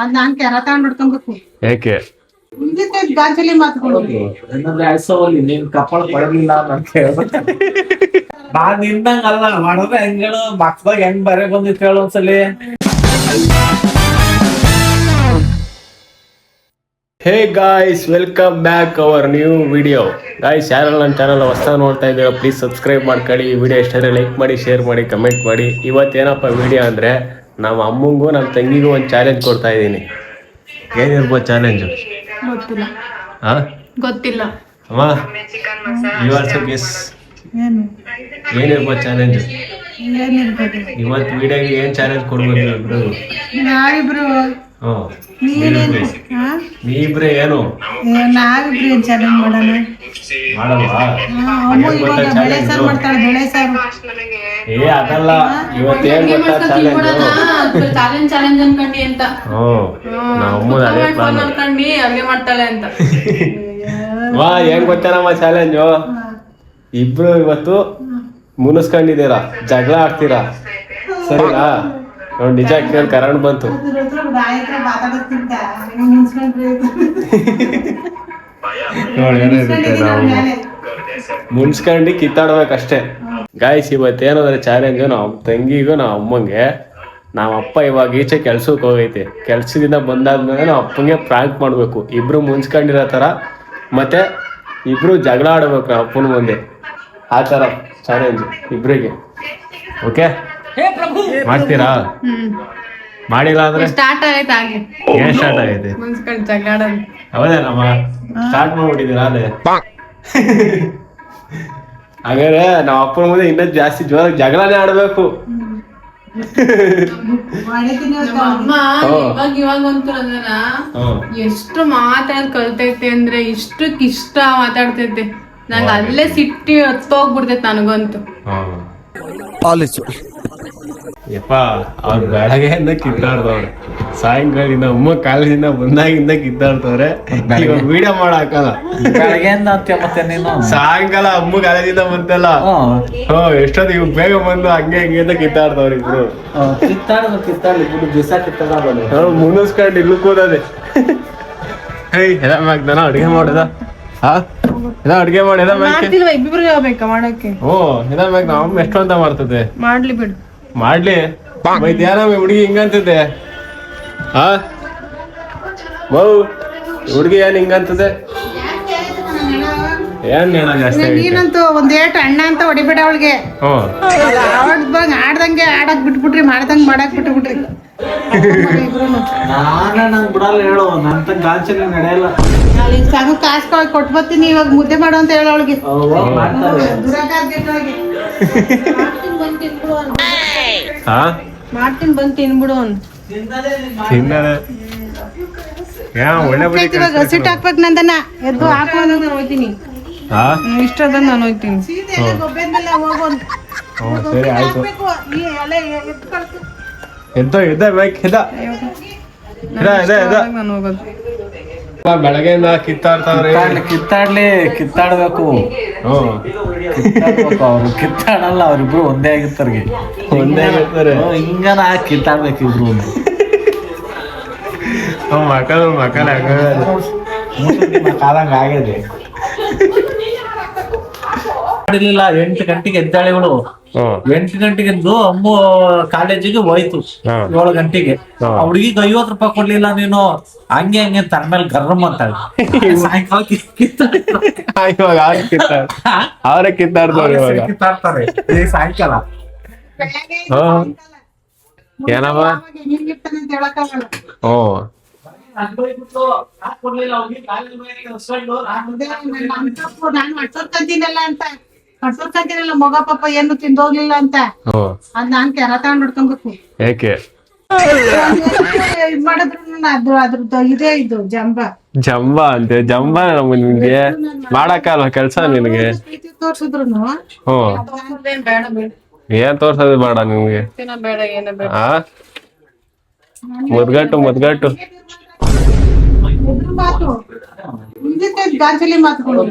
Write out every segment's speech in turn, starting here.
ಅದ್ ನಾನ್ ಕೆರ ತಗೊಂಡ್ ಹಿಡ್ಕೊಬೇಕು. ಯಾಕೆ ಮುಂದಿನ ಗಾಂಜಲಿ ಮಾತುಗಳು ನೀನ್ ಕಪ್ಪಳ ಪಡಲಿಲ್ಲ ಅಂತ ಹೇಳ್ಬೇಕು. ನಾನ್ ನಿನ್ನಂಗ ಅಲ್ಲ ಮಾಡಿದ್ರೆ ಹೆಂಗ ಮಕ್ಳಾಗ ಹೆಂಗ್ ಬರೇ ಬಂದಿತ್ತು ಹೇಳು ಒಂದ್ಸಲಿ. ಹೇ guys, welcome back our new video. Guys, ಯಾರೆಲ್ಲ ನನ್ನ ಚಾನಲ್ ಹೊಸದಾಗಿ ನೋಡ್ತಾ ಇದ್ದೀರಾ ಪ್ಲೀಸ್ ಸಬ್ಸ್ಕ್ರೈಬ್ ಮಾಡ್ಕೊಳ್ಳಿ. ಈ ವಿಡಿಯೋ ಇಷ್ಟ ಲೈಕ್ ಮಾಡಿ, ಶೇರ್ ಮಾಡಿ, ಕಮೆಂಟ್ ಮಾಡಿ. ಇವತ್ತೇನಪ್ಪ ವಿಡಿಯೋ ಅಂದರೆ ನಮ್ಮ ಅಮ್ಮಂಗೂ ನಮ್ಮ ತಂಗಿಗೂ ಒಂದು ಚಾಲೆಂಜ್ ಕೊಡ್ತಾ ಇದ್ದೀನಿ. ಏನಿರ್ಬೋದು ಚಾಲೆಂಜು? ಗೊತ್ತಿಲ್ಲ. ಹಾಂ, ಗೊತ್ತಿಲ್ಲ. ಅಮ್ಮ ಯು ಆಲ್ಸೋ ಗೆಸ್ ಏನು ಏನಿರ್ಬೋದು ಚಾಲೆಂಜು? ಏನಿರ್ಬೋದು? ಇವತ್ತು ವಿಡಿಯೋಗೆ ಏನು ಚಾಲೆಂಜ್ ಕೊಡ್ಬೇಕು ಇಬ್ರು? ನಾವಿಬ್ರು ನೀವಿಬ್ರೆ ಏನು ನಾವಿಬ್ರು ಏನ್ ಚಾಲೆಂಜ್ ಮಾಡೋಣ? ಮಾಡಲ್ವಾ? ಅಮ್ಮ ಇವಾಗ ಬೆಳೆ ಸಾರು ಮಾಡ್ತಾಳೆ, ಬೆಳೆ ಸಾರು. ಏ ಅದಲ್ಲ, ಇವತ್ತೇನ್ ಗೊತ್ತಾ ಚಾಲೆಂಜ್? ಚಾಲೆಂಜ್ ಅನ್ಕೊಂಡಿ ಅಂತ ನಮ್ಮ ಅದೇ ಪ್ಲಾನ್ ಅನ್ಕೊಂಡಿ ಅಡ್ಗೆ ಮಾಡ್ತಾಳೆ ಅಂತ. ವಾ, ಏನ್ ಗೊತ್ತೇನಮ್ಮ ಚಾಲೆಂಜು? ಇಬ್ರು ಇವತ್ತು ಮುನಿಸ್ಕೊಂಡಿದ್ದೀರಾ, ಜಗಳ ಆಡ್ತೀರಾ, ಸರಿನಾ? ನೋಡಿ, ನಿಜ ಕೇಳಿ ಕರೆಂಟ್ ಬಂತು. ನೋಡಿ ಏನಿರುತ್ತೆ, ನಾವು ಮುನ್ಸ್ಕೊಂಡು ಕಿತ್ತಾಡ್ಬೇಕಷ್ಟೇ. ಗಾಯ್ಸ್, ಇವತ್ತೇನಂದ್ರೆ ಚಾಲೆಂಜು ನಮ್ಮ ತಂಗಿಗೂ ನಮ್ಮ ಅಮ್ಮಂಗೆ. ನಮ್ಮ ಅಪ್ಪ ಇವಾಗ ಈಚೆ ಕೆಲ್ಸಕ್ಕೆ ಹೋಗೈತೆ. ಕೆಲ್ಸದಿಂದ ಬಂದಾದ್ಮೇಲೆ ನಾವು ಅಪ್ಪಂಗೆ ಪ್ರಾಂಕ್ ಮಾಡಬೇಕು. ಇಬ್ರು ಮುನ್ಸ್ಕೊಂಡಿರೋ ಥರ, ಮತ್ತೆ ಇಬ್ರು ಜಗಳ ಆಡ್ಬೇಕು ನಮ್ಮ ಅಪ್ಪನ ಮುಂದೆ. ಆ ಥರ ಚಾಲೆಂಜ್ ಇಬ್ರಿಗೆ. ಓಕೆ, ಮಾಡ್ತೀರಾ? ಮಾಡಿಲ್ಲ ಅಂದ್ರೆ ಸ್ಟಾರ್ಟ್ ಆಗೈತೆ ಹಾಗೆ. ಏನ್ ಸ್ಟಾರ್ಟ್ ಆಗೈತೆ? ಮುನ್ಸ್ಕೊಂಡು ಜಗಳಾಡೋದು. ಹೌದೇನಮ್ಮ? ಸ್ಟಾರ್ಟ್ ಮಾಡ್ಬಿಟ್ಟಿದ್ದೀರಾ ಅದೇ? ಹಾಗಾದ್ರೆ ನಮ್ಮ ಅಪ್ಪನ ಮುಂದೆ ಇನ್ನೂ ಜಾಸ್ತಿ ಜೋರಾಗಿ ಜಗಳನೇ ಆಡ್ಬೇಕು. ಅಮ್ಮ ಇವಾಗಂತೂ ಅದನ್ನ ಎಷ್ಟು ಮಾತಾಡ್ ಕಲ್ತೈತೆ ಅಂದ್ರೆ ಇಷ್ಟ ಮಾತಾಡ್ತೈತೆ. ನಂಗೆ ಅಲ್ಲೇ ಸಿಟ್ಟಿ ಹತ್ತೋಗ್ಬಿಡ್ತೈತೆ ನನಗಂತೂ. ಯಪ್ಪ, ಅವ್ರು ಬೆಳಗ್ಗೆಯಿಂದ ಕಿತ್ತಾಡ್ದವ್ರೆ, ಸಾಯಂಕಾಲದಿಂದ ಅಮ್ಮ ಕಾಲೇಜಿಂದ ಬಂದಾಗಿಂದ ಕಿತ್ತಾಡ್ತವ್ರೆ. ಇವಾಗ ವಿಡಿಯೋ ಮಾಡಾಕಲ್ಲ. ಬೆಳಗ್ಗೆಯಿಂದ ಅಂತ್ಯ ಮತ್ತೆ ನೀನು ಸಾಯಂಕಾಲ ಅಮ್ಮ ಕಾಲೇಜಿಂದ ಬಂತಲ್ಲ, ಎಷ್ಟೊತ್ತು ಇವಾಗ ಬೇಗ ಬಂದು ಹಂಗೆ ಹಂಗೆ ಅಂತ ಕಿತ್ತಾಡ್ತವ್ರ ಇಬ್ರು. ಕಿತ್ತಾಡ್ಲಿ ಬಿಡು, ದಿವಸ ಕಿತ್ತಾಡ ಮುನಿಸ್ಕೊಂಡು ಇಲ್ಲೂ ಕೂದದೆ. ದನ ಅಡ್ಗೆ ಮಾಡೋದ? ಅಡ್ಗೆ ಮಾಡಿ ಇಬ್ಬಿಬ್ರಿಗೆ ಹೋಗ್ಬೇಕಾ ಮಾಡಕ್ಕೆ? ನಮ್ಮ ಅಮ್ಮ ಎಷ್ಟು ಅಂತ ಮಾಡ್ತದೆ. ಮಾಡ್ಲಿ ಬಿಡು, ಮಾಡ್ಲಿ. ಧ್ಯಾನ ಹುಡುಗಿ ಹಿಂಗಂತದೆ. ಹುಡುಗಿ ಏನ್ ಹಿಂಗಂತದೆ? ಏನ್ ಹೇಳ ಜಾಸ್ತಿ? ನೀನಂತೂ ಒಂದೇಟ್ ಅಣ್ಣ ಅಂತ ಹೊಡಿಬೇಡ ಅವಳಿಗೆ. ಆಡ್ದಂಗೆ ಆಡಕ್ ಬಿಟ್ಬಿಟ್ರಿ, ಮಾಡ್ದಂಗೆ ಮಾಡಕ್ ಬಿಟ್ಬಿಟ್ರಿ. ನಾನು ಬಿಡಲ್ಲ ಹೇಳು, ನಂತ ಗಾಂಚಲಿ ನಡೆಯಲ್ಲ. ಸಾಕು ಕಾಸು ಕೊಟ್ಟು ಬರ್ತೀನಿ, ಇವಾಗ ಮುದ್ದೆ ಮಾಡು ಅಂತ ಹೇಳ ಅವಳಿಗೆ. ಮಾಡ್ತೀನಿ ಬಂದು ತಿನ್ಬಿಡು ಅಂತ. ಇವಾಗ ಹಸಿಟ್ಟು ಹಾಕ್ಬೇಕು ನಂದನ್ನ ಎದ್ದು ಹಾಕೋ. ನಾನು ಹೋಗ್ತೀನಿ, ಇಷ್ಟ ಅದ ನಾನು ಹೋಗ್ತೀನಿ. ಸರಿ ಆಯ್ತು. ನಾನು ಹೋಗೋದು. ಬೆಳಗ್ಗೆಯಿಂದ ಕಿತ್ತಾಡ್ತಾವ್ರೆ. ಕಿತ್ತಾಡ್ಬೇಕು. ಅವ್ರು ಕಿತ್ತಾಡಲ್ಲ, ಅವ್ರಿಬ್ರು ಒಂದೇ ಆಗಿರ್ತಾರೆ. ಒಂದೇ ಆಗಿರ್ತಾರೆ. ಹಿಂಗನ ಕಿತ್ತಾಡ್ಬೇಕು ಇಬ್ರು. ಮಕ್ಕಳ ಕಾಲಂಗ ಆಗಿದೆ. ಮಾಡಿರ್ಲಿಲ್ಲ, 8 ಗಂಟೆಗೆ ಎದ್ದಾಳೆ ಇವಳು. 8 ಗಂಟೆಗೆ ಎದ್ದು ಅಮ್ಮ ಕಾಲೇಜಿಗೆ ಹೋಯ್ತು 7 ಗಂಟೆಗೆ. ಹುಡುಗಿಗೆ 50 ರೂಪಾಯಿ ಕೊಡ್ಲಿಲ್ಲ ನೀನು, ಹಂಗೆ ಹಂಗೆ ತನ್ನ ಮೇಲೆ ಗರ್ರಮ್ ಅಂತಾಳೆ. ಸಾಯಂಕಾಲ ಅವರೇ ಕಿತ್ತಾಡ್ತಾರೆ ಸಾಯಂಕಾಲ. ಏನಮ್ಮ? ನಾನು ಅಟ್ಸೋರ್ಕಂತೀನಲ್ಲ ಅಂತ, ಅಟ್ಸೋರ್ಕಂತೀನಲ್ಲ ಮಗ ಪಾಪ ಏನು ತಿಂದೋಗ್ಲಿಲ್ಲ ಅಂತ. ಅದ್ ನಾನ್ ಕೆರ ತಗೊಂಡ್ ಹಿಡ್ಕೊಬೇಕು. ಯಾಕೆ ಇದ್ ಮಾಡಿದ್ರು ಅದ್ರದ್ದು ಇದೇ ಇದು ಜಂಬ ಅಂತೆ. ಜಂಬ ನಿಮ್ಗೆ ಮಾಡಕ್ಕಲ್ವ ಕೆಲ್ಸ ನಿನಗೆ? ತೋರ್ಸಿದ್ರು ಏನ್ ತೋರ್ಸೋದು ಬೇಡ ನಿಮ್ಗೆ? ಬೇಡ, ಏನ ಬೇಡ. ಮುದ್ಗಟ್ಟು ಮಾತು ಗಾಂಜಲಿ ಮಾತುಗಳು.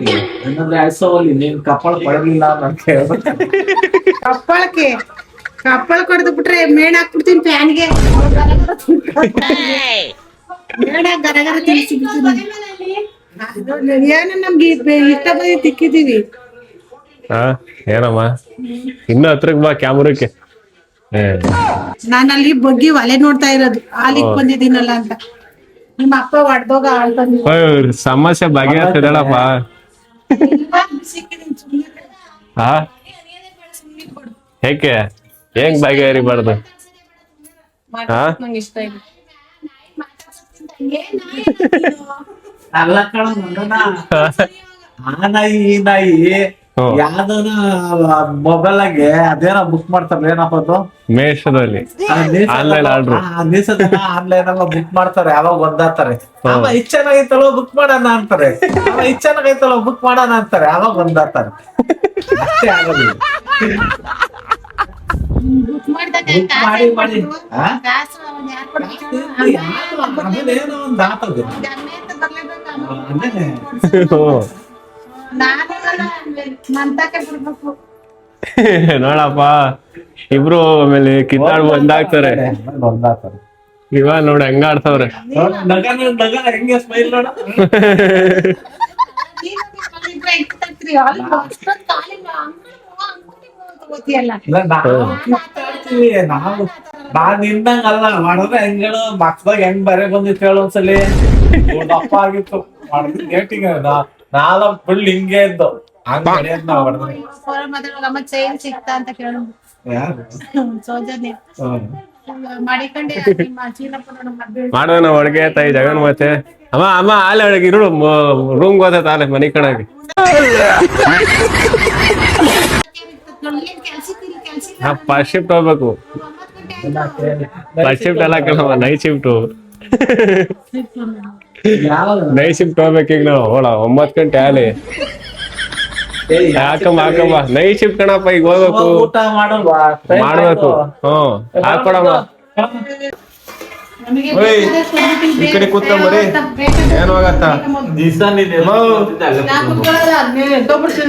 ನೀನ್ ಕಪ್ಪಳ ಪಡಲಿಲ್ಲ ಅಂತ ಹೇಳ್ಬೇಕು. ಕಪ್ಪಳ ಕೊಡ್ದು ಬಿಟ್ರೆ ಮೇಣ್ ಹಾಕ್ಬಿಡ್ತೀನಿ ಫ್ಯಾನ್ಗೆ. ಖಾರ ತಿನ್ನಿಸ್ಬಿಡ್ತೀನಿ. ಏನು ನಮ್ಗೆ ಇಷ್ಟ ಬಂದಿ ತಿಕ್ಕಿದೀವಿ. ಹಾ ಏನಮ್ಮ ಇನ್ನು ಹತ್ರಕ್ ಬಾ ಕ್ಯಾಮ್ರಕ್ಕೆ. ನಾನಲ್ಲಿ ಬಗ್ಗಿ ಒಲೆ ನೋಡ್ತಾ ಇರೋದು ಹಾಲಿಗೆ ಬಂದಿದ್ದೀನಲ್ಲ ಅಂತ. ನಿಮ್ಮ ಅಪ್ಪ ಹೊಡ್ದೋಗ ಹಾಲ್ ತಂದಿದ್ದು. ಸಮಸ್ಯೆ ಬಗೆಹರಿಸಿದಳಪ್ಪ. ಹಾ ಹೇಗೆ ಹೆಂಗ್ ಬಗೆಹರಿಬಾರ್ದು? ಹಾ ನಂಗೆ ಇಷ್ಟ ಇಲ್ಲ. ಅಲ್ಲ ಕಣ ಆ ನಾಯಿ ಈ ನಾಯಿ ಯಾವ್ದನ ಮೊಬೈಲ್ ಆಗಿ ಅದೇನೋ ಬುಕ್ ಮಾಡ್ತಾರೆ, ಏನಪ್ಪ ಅದು ಮೇಷದಲ್ಲಿ ಆನ್ಲೈನ್ ಆರ್ಡರ್. ಆನ್ಲೈನ್ ಎಲ್ಲ ಬುಕ್ ಮಾಡ್ತಾರೆ, ಯಾವಾಗ ಒಂದಾತಾರೆ. ಅವ ಇದ್ ಚೆನ್ನಾಗೈತಲ್ಲೋ ಬುಕ್ ಮಾಡೋಣ ಅಂತಾರೆ, ಅವ ಇದ್ ಚೆನ್ನಾಗೈತಲ್ಲೋ ಬುಕ್ ಮಾಡೋಣ ಅಂತಾರೆ, ಯಾವಾಗ ಒಂದಾತಾರೆ. ಅಷ್ಟೇ ಆಗೋದು. ಮಾಡಿ ಮಾಡಿ ಅದೇನೋ ಒಂದ್ ಆತದು. ನೋಡಪ್ಪ ಇಬ್ರು ಆಮೇಲೆ ಕಿತ್ತಾಡ್ ಬಂದಾಗ್ತಾರೆ. ಇವಾಗ ನೋಡ ಹೆಂಗ ಆಡ್ತಾವ್ರೆ. ಹೆಂಗೆ ಸ್ಮೈಲ್ ನೋಡ. ನಾನ್ ನಿನ್ನಂಗಲ್ಲ ಮಾಡಿದ್ರೆ ಹೆಂಗಳು ಮಕ್ದಾಗ ಹೆಂಗ್ ಬರೆ ಬಂದಿತ್ತು ಹೇಳು ಒಂದ್ಸಲಿ. ದಪ್ಪ ಆಗಿತ್ತು ಮಾಡಿದ್ರೆ ಗೇಟಿಗೆ ನಾಲ ಫುಲ್ ಹಿಂಗೆ ಇದ್ದು ಹಂಗ ನಾವು ಹೊಡೆದ್ರೆ ಚೈನ್ ಸಿಕ್ತಾ ಅಂತ ಕೇಳು. ಸೌಜನ್ಯ ಮಾಡಿಕೊಂಡೆ ಮಾಡೋಣ ಒಳಗೆ ತಾಯಿ ಜಗನ್ ಮತ್ತೆ ಅಮ್ಮ ಅಮ್ಮ ಆಲೆ ಒಳಗೆ ಇರು ರೂಮ್ ಹೋದ ಆಲೆ ಮನಿ ಕಣಗೆ. ಫಸ್ಟ್ ಶಿಫ್ಟ್ ಹೋಗ್ಬೇಕು. ಫಸ್ಟ್ ಶಿಫ್ಟ್ ಎಲ್ಲ ಕಣವ ನೈಟ್ ಶಿಫ್ಟ್. ನೈಟ್ ಶಿಫ್ಟ್ ಹೋಗ್ಬೇಕು ಈಗ ನಾವು. ಹೋಳ 9 ಗಂಟೆ ಆಲೆ ಹಾಕಮ್ಮ ಹಾಕಮ್ಮ ನೈಟ್ ಶಿಫ್ಟ್ ಕಣಪ್ಪ ಈಗ ಹೋಗ್ಬೇಕು. ಊಟ ಮಾಡಲ್ವಾ ಮಾಡ್ಬೇಕು. ಹಾಕೊಡಮ್ಮ ಈ ಕಡೆ ಕೂತ್ಕೊಂಬರಿ. ಏನ್ ಹೋಗತ್ತ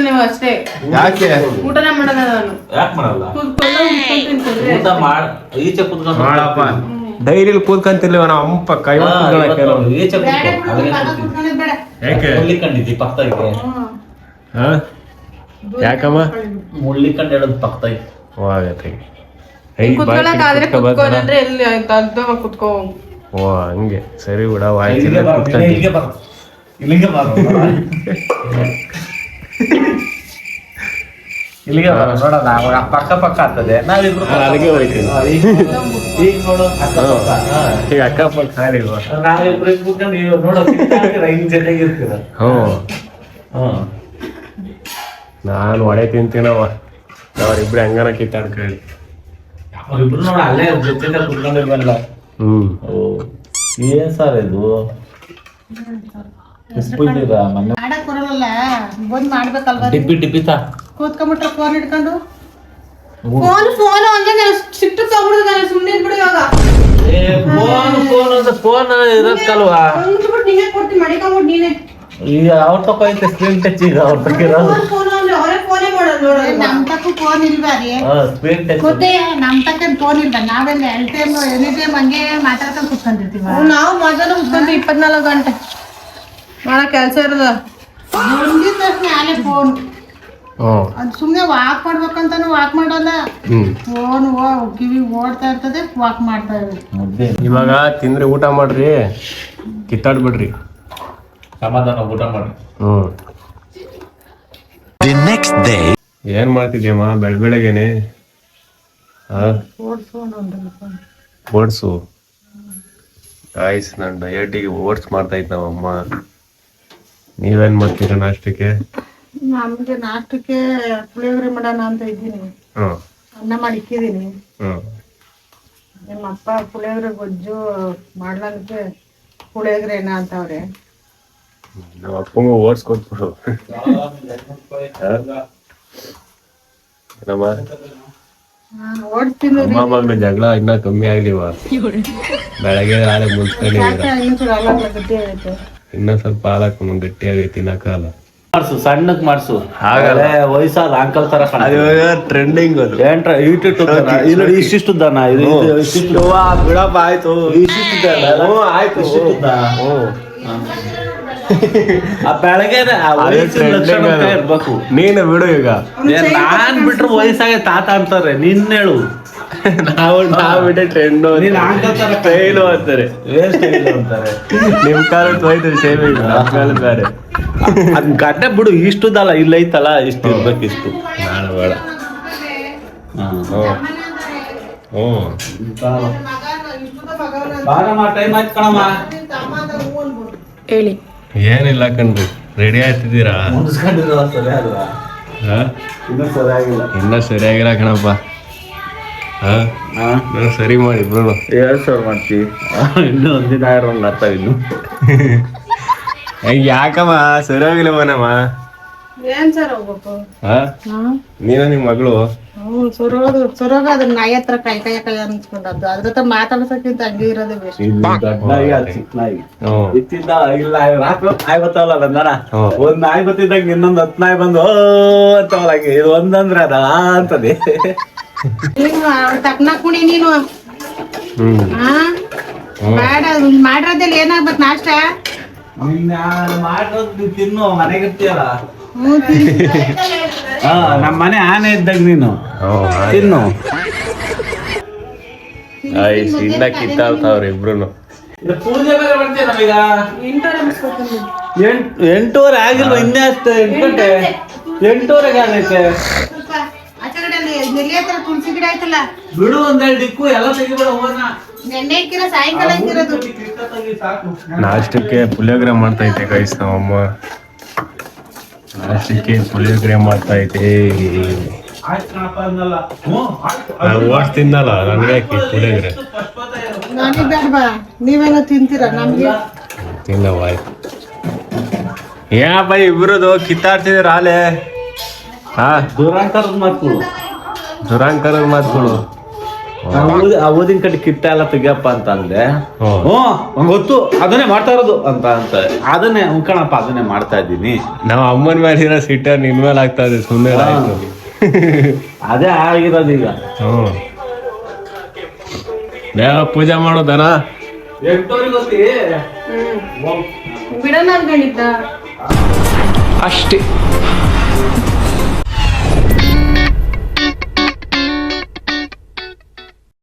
ನೀವು ಅಷ್ಟೇ. ಯಾಕೆ ಊಟನೇ ಮಾಡಲ್ಲ ನಾನು. ಯಾಕೆ ಮಾಡಲ್ಲ? ಊಟ ಈಚೆ ಕುತ್ಕೊಂಡು ಮಾಡಪ್ಪ. ಡೈರಿಲಿ ಕೂತ್ಕೊಂತಿರ್ಲಿವ ನಾವು ಅಮ್ಮ ಕೈ ಈಚೆ ಯಾಕೆ ಮುಳ್ಳಿಕೊಂಡಿದ್ದಿ ಪಕ್ಕದಾಗೆ. ಯಾಕಮ್ಮ ಮುಳ್ಳಿಕೊಂಡು ಹೇಳೋದು ಪಕ್ಕದಾಗೆ ಹೋಗತ್ತೆ. ಕುತ್ಕೊಳಕಾದ್ರೆ ಕುತ್ಕೊಂಡ್ರೆ ಎಲ್ಲಿ ಆಯ್ತು ಕುತ್ಕೋ. ಓ ಹಂಗೆ ಸರಿ ಬಿಡ. ಇಲ್ಲಿಗೆ ಬರೋದು ಇಲ್ಲಿಗೆ ನೋಡೋಣ. ಪಕ್ಕ ಪಕ್ಕ ಆಗ್ತದೆ ನಾವಿಬ್ರು ಅದಕ್ಕೆ ಹೋಗ್ತೀನಿ ಈಗ ನೋಡು. ಈಗ ಅಕ್ಕಪಕ್ಕ ಸಾರಿ ನಾವಿಬ್ರು ಕೂತ್ಕೊಂಡು ನೋಡೋ ಹಿಂಗ್ ಜೊತೆಗೆ ಇರ್ತೀರ. ನಾನು ಒಡೆ ತಿಂತೀನವ. ಅವ್ರಿಬ್ರು ಹೆಂಗನ ಕಿತ್ತಾಡ್ಕೊಳ್ಳಿ. ಅವ್ರಿಬ್ರು ನೋಡ ಅಲ್ಲೇ ಜೊತೆ ಕುತ್ಕೊಂಡಿರ್ಬಲ್ಲ. ಏನ್ ಸರ್ ಇದು ಮೊನ್ನೆ ಮಾಡಕ್ ಬರಲ್ಲ. ಬಂದ್ ಮಾಡ್ಬೇಕಲ್ವಾ? ಡಿಬ್ಬಿ ತಾ ಕೂತ್ಕೊಂಡ್ಬಿಟ್ರೆ ಫೋನ್ ಹಿಡ್ಕೊಂಡು ಫೋನ್ ಅಂದ್ರೆ ಸಿಟ್ಟು ತಗೊಬಿಡುದು. ನಾನು ಸುಮ್ಮನೆ ಇದ್ಬಿಡು ಇವಾಗ. ಫೋನ್ ಇರಕ್ಕಲ್ವಾ? ನೀನೇ ಕೊಡ್ತೀನಿ ಮಡಿಕೊಂಬಿಟ್ಟು ನೀನೆ. ಈಗ ಅವ್ರ ತಕ ಐತೆ ಸ್ಕ್ರೀನ್ ಟಚ್. ಈಗ ಅವ್ರ ತಕ ಇರೋದು ಫೋನ್ ಅಂದ್ರೆ ಅವರೇ ಫೋನೇ ಮಾಡೋದು. ನಮ್ ತಕ್ಕ ಫೋನ್ ಇಲ್ವಾ ರೀ? Screen touch. ಗೊತ್ತೇ ನಮ್ ತಕ್ಕ ಫೋನ್ ಇಲ್ವಾ? ನಾವೆಲ್ಲ ಎನಿ ಟೈಮ್ ಹಂಗೆ ಮಾತಾಡ್ಕೊಂಡು ಕುತ್ಕೊಂಡಿರ್ತೀವ. ನಾವು ಮೊದಲು ಕುತ್ಕೊಂಡ್ವಿ 24 ಗಂಟೆ ಮಾಡೋ ಕೆಲಸ ಇರೋದ. ಮುಂದಿನ ತಕ್ಷಣ ಆಲೆ ಫೋನ್. ಅದು ಸುಮ್ನೆ ವಾಕ್ ಮಾಡ್ಬೇಕಂತಾನು ವಾಕ್ ಮಾಡಲ್ಲ. ಫೋನ್ ಕಿವಿ ಓಡ್ತಾ ಇರ್ತದೆ, ವಾಕ್ ಮಾಡ್ತಾ ಇರ್ತದೆ. ಇವಾಗ ತಿಂದ್ರೆ ಊಟ ಮಾಡ್ರಿ, ಕಿತ್ತಾಡ್ಬಿಡ್ರಿ. ಸಮಾಧಾನ ಊಟ ಮಾಡಿ. ಏನ್ ಮಾಡ್ತಿದ್ಯಮ್ಮ ಬೆಳಗ್ಗೆನೆ? ಓಟ್ಸು ಗಾಯ್ಸ್, ನಾನು ಡಯಟಿಗೆ ಓಟ್ಸ್ ಮಾಡ್ತಾ ಇದ್ದ ನಮ್ಮಮ್ಮ. ನೀವೇನ್ ಮಾಡ್ತೀರ ನಾಷ್ಟಕ್ಕೆ? ನಮ್ಗೆ ನಾಷ್ಟಕ್ಕೆ ಪುಳಿಯೋಗರೆ ಮಾಡೋಣ ಅಂತ ಇದ್ದೀನಿ. ಅನ್ನ ಮಾಡಿ ಇಕ್ಕಿದೀನಿ. ನಿಮ್ಮ ಅಪ್ಪ ಪುಳಿಯೋಗರೆ ಗೊಜ್ಜು ಮಾಡ್ಲಕ್ಕೆ ಪುಳಿಯೋಗರೆನ ಅಂತವ್ರೆ. ನಮ್ಮ ಅಪ್ಪಂಗ ಓಟ್ಸ್ ಕೊಟ್ಬಿಡು. ಓಡ್ತೀನಿ. ಅಮ್ಮ ಮಗಳ ಜಗಳ ಇನ್ನ ಕಮ್ಮಿ ಆಗ್ಲಿವ? ಬೆಳಗ್ಗೆ ನಾಳೆ ಮುನ್ಸ್ಕೊಂಡಿದ್ದೀರ. ಇನ್ನೂ ಸ್ವಲ್ಪ ಹಾಲಾಕ ಗಟ್ಟಿ ಆಗೈತಿ ತಿನ್ನಕಾಲ. ಮಾಡ್ಸು ಸಣ್ಣಕ್ ಮಾಡ್ಸು ಆಗಲ್ಲ. ವಯಸ್ಸಾದ ಅಂಕಲ್ ತರ ಅದು ಟ್ರೆಂಡಿಂಗ್ ಅದು ಏನ್ರ ಇಲ್ಲಿ ಇಷ್ಟಿಷ್ಟು ದನ ಇದು ಇಷ್ಟಿಷ್ಟು ಬಿಡಪ್ಪ ಆಯ್ತು ಇಷ್ಟಿಷ್ಟು ದನ ಹ್ಞೂ ಆಯ್ತು ಇಷ್ಟಿಷ್ಟು ದನ. ಆ ಬೆಳಗ್ಗೆ ಇರ್ಬೇಕು. ನೀನು ಬಿಡು ಈಗ ನಾನ್ ಬಿಟ್ರೆ ವಯಸ್ಸಾಗೆ ತಾತ ಅಂತಾರೆ ನಿನ್ ಹೇಳು. ನಾವು ಬಿಟ್ಟೆ ಟ್ರೆಂಡ್ ನೀನ್ ಅಂಕಲ್ ತರ ಸ್ಟೈಲು ಅಂತಾರೆ ಅಂತಾರೆ. ನಿಮ್ ಕಾಲಕ್ಕೆ ಹೋಯ್ತು ಸೇಮ್ ಈಗ ನಮ್ಮ ಕಾಲಕ್ಕೆ ಬೇರೆ ಅದ್ ಗಡ್ಡೆ ಬಿಡು ಇಷ್ಟುದಲ್ಲ ಇಲ್ಲ ಐತಲ್ಲ ಇಷ್ಟು ಇರ್ಬೇಕು ಇಷ್ಟು. ನಾಳೆ ಬೇಡ ಟೈಮ್ ಆಯ್ತು ಕಣಮ್ಮ. ಹೇಳಿ ಏನಿಲ್ಲ ಕಣ್ರಿ ರೆಡಿ ಆಯ್ತಿದ್ದೀರಾ ಮುನ್ಸ್ಕೊಂಡಿರೋ ಸರಿ ಅಲ್ವಾ ಇನ್ನೂ ಸರಿಯಾಗಿಲ್ಲ. ಇನ್ನ ಸರಿಯಾಗಿಲ್ಲ ಕಣಪ್ಪ ಸರಿ ಮಾಡಿ ಇಬ್ರು ಸಾವಿರ ಮಾಡ್ತೀವಿ ಇನ್ನೂ ಒಂದಿನ ಇರೋಂಗ್ ಅರ್ಥ ಇನ್ನು. ಯಾಕಮ್ಮ ಸರಿಯಾಗಿಲ್ಲ ಮನಮ್ಮ ಏನ್ ಸರ್ ಹೋಗ್ಬೇಕು ನೀನ ನಿಮ್ ಮಗಳು ಸೊರೋಗ ಅದನ್ನ ನಾಯಿ ಹತ್ರ ಕೈ ಅನ್ಸ್ಕೊಂಡದ್ದು ಅದ್ರ ಹತ್ರ ಮಾತಾಡ್ಸಕ್ಕಿಂತ ಹಂಗೆ ಇರೋದೇ ಬೆಸ್ಟ್. ನಾಯಿ ಅದು ಚಿಕ್ಕ ನಾಯಿ ಇತ್ತಿದ್ದ ಇಲ್ಲ ರಾತ್ರಿ ನಾಯಿ ಗೊತ್ತಲ್ಲ ಬಂದಾರ ಒಂದ್ ನಾಯಿ ಗೊತ್ತಿದ್ದಂಗೆ ಇನ್ನೊಂದ್ 10 ನಾಯಿ ಬಂದು ಅಂತವಲ್ಲ ಇದು ಒಂದಂದ್ರೆ ಅದ ಅಂತದೆ. ನೀನು ತಕ್ನ ಕುಣಿ ನೀನು ಬೇಡ ಮಾಡಿರೋದಲ್ಲಿ ಏನಾಗ್ಬೇಕು ನಾಷ್ಟ ಮಾಡೋದು ನೀನ್ ತಿನ್ನು ಮನೆಗಿರ್ತೀಯಲ್ಲ. ಹ್ಞೂ ನಮ್ಮ ಮನೆ ಆನೆ ಇದ್ದಾಗ ನೀನು ತಿನ್ನು. ಇನ್ನ ಕಿತ್ತಾಡ್ತಾವ್ರಿ ಇಬ್ರು ಪೂಜೆ ಬೇರೆ ಮಾಡ್ತೀಯ ನಮೀಗ 8:30 ಆಗಿಲ್ವ ಇನ್ನೇ ಅಷ್ಟೇ 8 ಗಂಟೆ 8:30 ಆಗೈತೆ. ನೆಲ್ಲಿ ಹತ್ರ ತುಳಸಿ ಗಿಡ ಆಯ್ತಲ್ಲ ಬಿಡು ಒಂದೆರಡು ದಿಕ್ಕು ಎಲ್ಲ ತೆಗಿಬೇಡ ಹೋಗೋಣ. ನೆನ್ನೆ ಇಕ್ಕಿರೋ ಸಾಯಂಕಾಲ ಇಕ್ಕಿರೋದು. ಸಾಕು ನಾಷ್ಟಕ್ಕೆ ಪುಳಿಯೋಗರೆ ಮಾಡ್ತಾ ಐತೆ ಗೈಸ್ ನಮ್ಮಮ್ಮ ನಾಷ್ಟಕ್ಕೆ ಪುಳಿಯೋಗರೆ ಮಾಡ್ತಾ ಐತೆ ಆಯ್ತು ಕಣಪ್ಪ ಅನ್ನಲ್ಲ. ಓಟ್ ತಿನ್ನಲ್ಲ ನನಗೆ ಹಾಕಿ ಪುಳಿಯೋಗರೆ ನನಗೆ ಬೇಡವಾ ನೀವೇನೋ ತಿಂತೀರ ನಮ್ಗೆ ತಿನ್ನವ ಆಯ್ತು ಏನಪ್ಪ ಇಬ್ರದು ಕಿತ್ತಾಡ್ತಿದ್ದೀರ ಆಲೆ ದುರಂಕರದ ಮಾತುಗಳು ದುರಾಂಕರದ ಮಾತುಗಳು ಆ ಓದಿನ ಕಡೆ ಕಿಟ್ಟ ಎಲ್ಲ ತೆಗಿಯಪ್ಪ ಅಂತ ಅಂದೆ. ಹ್ಮ್ ಗೊತ್ತು ಅದನ್ನೇ ಮಾಡ್ತಾ ಇರೋದು ಅಂತ ಅದನ್ನೇ ಕಣಪ್ಪ ಅದನ್ನೇ ಮಾಡ್ತಾ ಇದ್ದೀನಿ. ನಾವ್ ಅಮ್ಮನ ಮೇಲೆ ಇರೋ ಸಿಟ್ಟ ನಿನ್ ಮೇಲೆ ಆಗ್ತಾ ಇದೆ ಸುಮ್ಮನೆ ಅದೇ ಆಗಿರೋದು ಈಗ. ಯಾವ ಪೂಜೆ ಮಾಡೋದನ 8:00 ಗೊತ್ತಿ ಬಿಡೋಣ ಅನ್ಕೊಂಡಿದ್ದ ಅಷ್ಟೇ